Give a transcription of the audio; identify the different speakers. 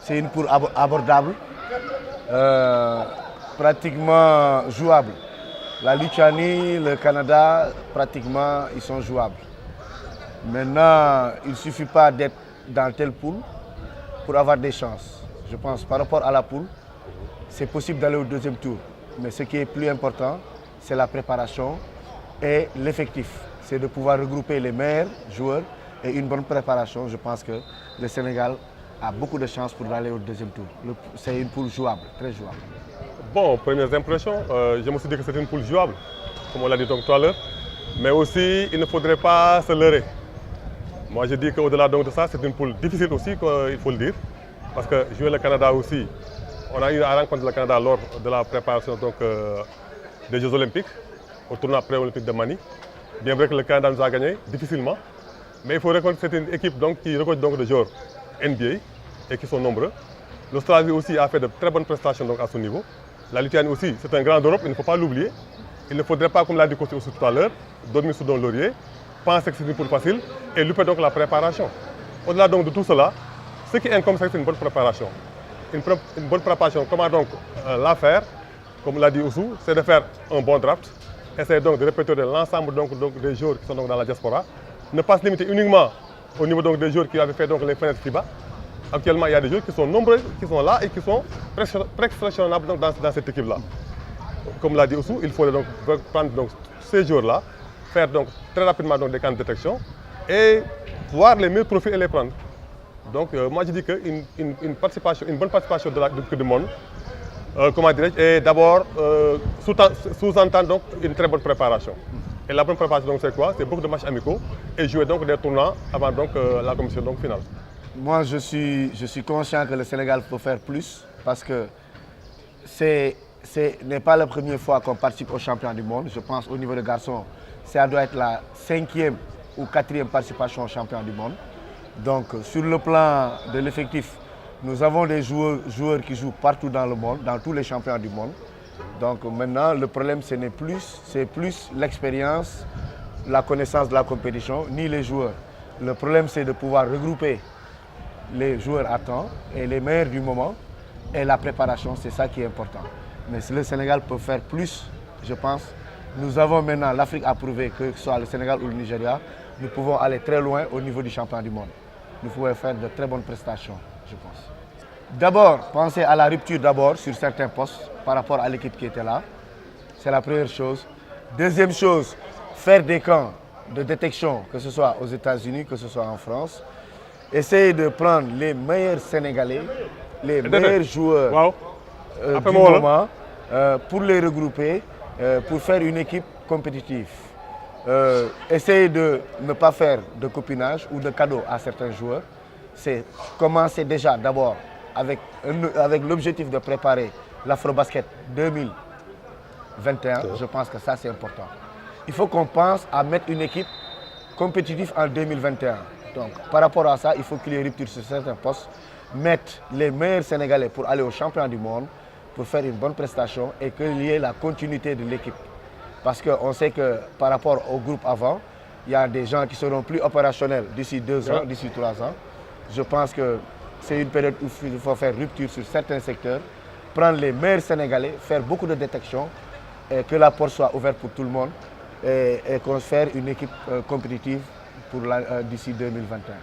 Speaker 1: C'est une poule abordable, pratiquement jouable. La Lituanie, le Canada, pratiquement, ils sont jouables. Maintenant, il ne suffit pas d'être dans telle poule pour avoir des chances. Je pense par rapport à la poule, c'est possible d'aller au deuxième tour. Mais ce qui est plus important, c'est la préparation et l'effectif. C'est de pouvoir regrouper les meilleurs joueurs et une bonne préparation. Je pense que le Sénégal a beaucoup de chances pour aller au deuxième tour. C'est une poule jouable, très jouable.
Speaker 2: Bon, premières impressions, je me suis dit que c'était une poule jouable, comme on l'a dit donc tout à l'heure. Mais aussi, il ne faudrait pas se leurrer. Moi, je dis qu'au-delà de ça, c'est une poule difficile aussi, il faut le dire. Parce que jouer le Canada aussi, on a eu à rencontrer le Canada lors de la préparation donc, des Jeux Olympiques, au tournoi pré-olympique de Manille. Bien vrai que le Canada nous a gagné difficilement, mais il faut reconnaître que c'est une équipe donc, qui regorge donc de joueurs NBA et qui sont nombreux. L'Australie aussi a fait de très bonnes prestations donc, à ce niveau. La Lituanie aussi, c'est un grand d'Europe, il ne faut pas l'oublier. Il ne faudrait pas, comme l'a dit Costi aussi tout à l'heure, dormir sous don laurier, penser que c'est une poule facile et louper donc la préparation. Au-delà donc de tout cela, ce qui incombe, c'est une bonne préparation. Une bonne préparation, comment donc la faire, comme l'a dit Oussou, c'est de faire un bon draft, essayer donc de répéter l'ensemble donc, des joueurs qui sont donc dans la diaspora, ne pas se limiter uniquement au niveau donc, des joueurs qui avaient fait donc, les fenêtres FIBA. Actuellement, il y a des joueurs qui sont nombreux, qui sont là et qui sont présélectionnables dans cette équipe-là. Comme l'a dit Oussou, il faut donc prendre donc, ces joueurs-là, faire donc, très rapidement donc, des camps de détection et voir les meilleurs profils et les prendre. Donc moi je dis qu'une bonne participation de la Coupe du Monde, comment dirais-je, est d'abord sous-entend donc une très bonne préparation. Et la bonne préparation c'est quoi? C'est beaucoup de matchs amicaux et jouer donc des tournois avant donc, la commission donc, finale.
Speaker 1: Moi je suis conscient que le Sénégal peut faire plus parce que ce n'est pas la première fois qu'on participe au championnat du monde. Je pense au niveau des garçons, ça doit être la 5e ou 4e participation au championnat du monde. Donc sur le plan de l'effectif, nous avons des joueurs qui jouent partout dans le monde, dans tous les championnats du monde. Donc maintenant, le problème, c'est plus l'expérience, la connaissance de la compétition, ni les joueurs. Le problème, c'est de pouvoir regrouper les joueurs à temps et les meilleurs du moment et la préparation, c'est ça qui est important. Mais si le Sénégal peut faire plus, je pense, nous avons maintenant, l'Afrique a prouvé que ce soit le Sénégal ou le Nigeria, nous pouvons aller très loin au niveau du championnat du monde. Nous pouvons faire de très bonnes prestations, je pense. D'abord, penser à la rupture d'abord sur certains postes par rapport à l'équipe qui était là. C'est la première chose. Deuxième chose, faire des camps de détection, que ce soit aux États-Unis, que ce soit en France. Essayer de prendre les meilleurs Sénégalais, les meilleurs joueurs du moment pour les regrouper, pour faire une équipe compétitive. Essayer de ne pas faire de copinage ou de cadeaux à certains joueurs. C'est commencer déjà d'abord avec l'objectif de préparer l'Afrobasket 2021. Je pense que ça c'est important. Il faut qu'on pense à mettre une équipe compétitive en 2021. Donc par rapport à ça, il faut qu'il y ait rupture sur certains postes, mettre les meilleurs Sénégalais pour aller au championnat du monde, pour faire une bonne prestation et qu'il y ait la continuité de l'équipe. Parce qu'on sait que par rapport au groupe avant, il y a des gens qui seront plus opérationnels d'ici 2 ans, d'ici 3 ans. Je pense que c'est une période où il faut faire rupture sur certains secteurs, prendre les meilleurs Sénégalais, faire beaucoup de détection et que la porte soit ouverte pour tout le monde et qu'on fasse une équipe compétitive d'ici 2021.